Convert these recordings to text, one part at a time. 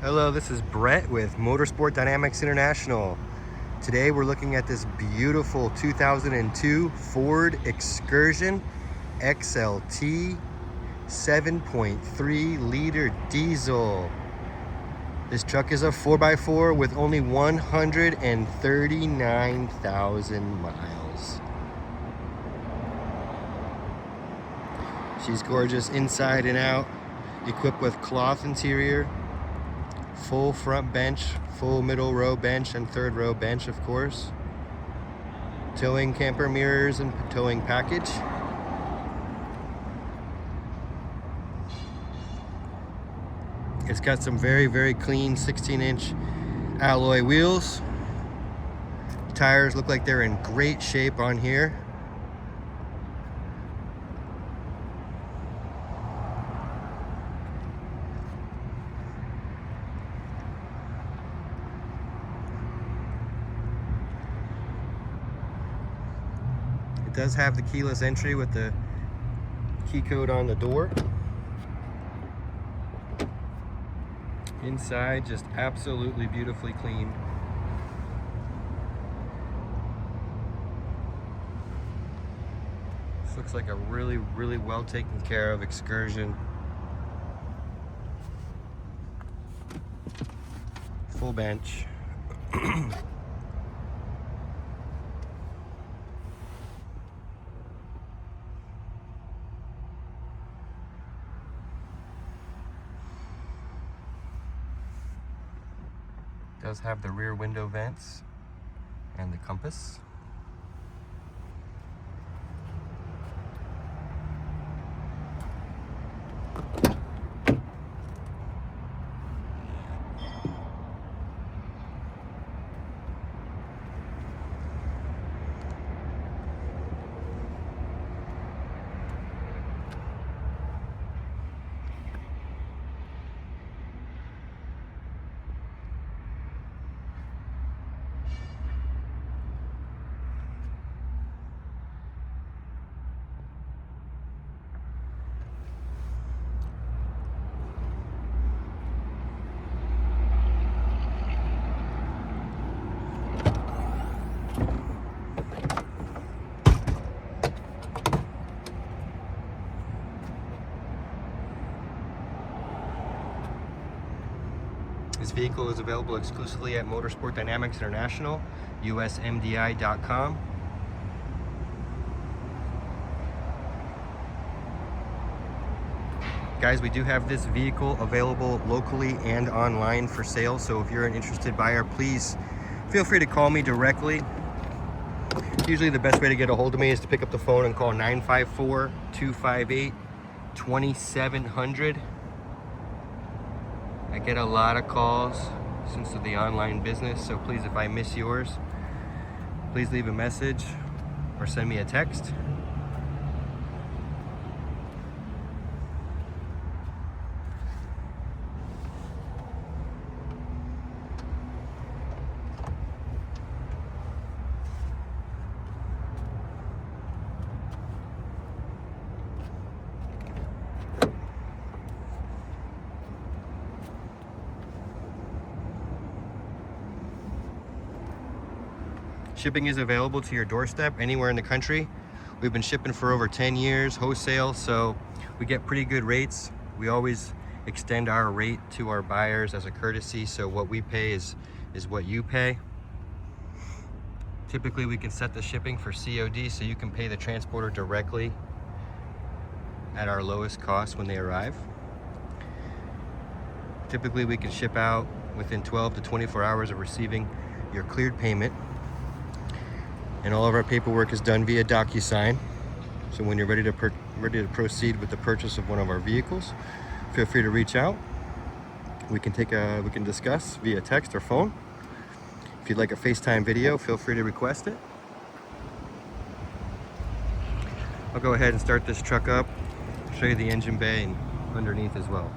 Hello, this is Brett with Motorsport Dynamics International. Today we're looking at this beautiful 2002 Ford Excursion XLT 7.3 liter diesel. This truck is a 4x4 with only 139,000 miles. She's gorgeous inside and out, equipped with cloth interior, full front bench, full middle row bench, and third row bench, of course. Towing camper mirrors and towing package. It's got some very clean 16-inch alloy wheels. Tires look like they're in great shape on here. It does have the keyless entry with the key code on the door. Inside, just absolutely beautifully clean. This looks like a really well taken care of Excursion. Full bench. Does have the rear window vents and the compass. This vehicle is available exclusively at Motorsport Dynamics International, usmdi.com. Guys, we do have this vehicle available locally and online for sale, so if you're an interested buyer, please feel free to call me directly. Usually the best way to get a hold of me is to pick up the phone and call 954-258-2700. I get a lot of calls since of the online business, so please, if I miss yours, please leave a message or send me a text. Shipping is available to your doorstep anywhere in the country. We've been shipping for over 10 years, wholesale, so we get pretty good rates. We always extend our rate to our buyers as a courtesy, so what we pay is what you pay. Typically, we can set the shipping for COD, so you can pay the transporter directly at our lowest cost when they arrive. Typically, we can ship out within 12 to 24 hours of receiving your cleared payment. And all of our paperwork is done via DocuSign. So when you're ready to proceed with the purchase of one of our vehicles, feel free to reach out. We can discuss via text or phone. If you'd like a FaceTime video, feel free to request it. I'll go ahead and start this truck up, show you the engine bay and underneath as well.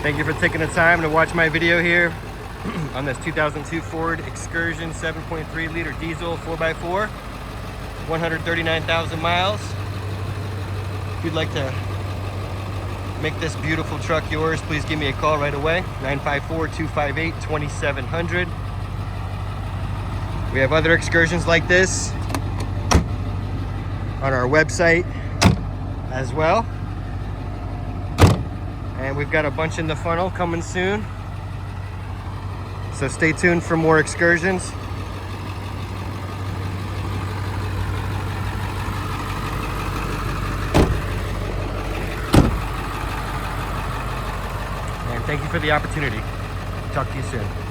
Thank you for taking the time to watch my video here on this 2002 Ford Excursion 7.3 liter diesel 4x4, 139,000 miles. If you'd like to make this beautiful truck yours, please give me a call right away, 954-258-2700. We have other Excursions like this on our website as well. And we've got a bunch in the funnel coming soon. So stay tuned for more Excursions. And thank you for the opportunity. Talk to you soon.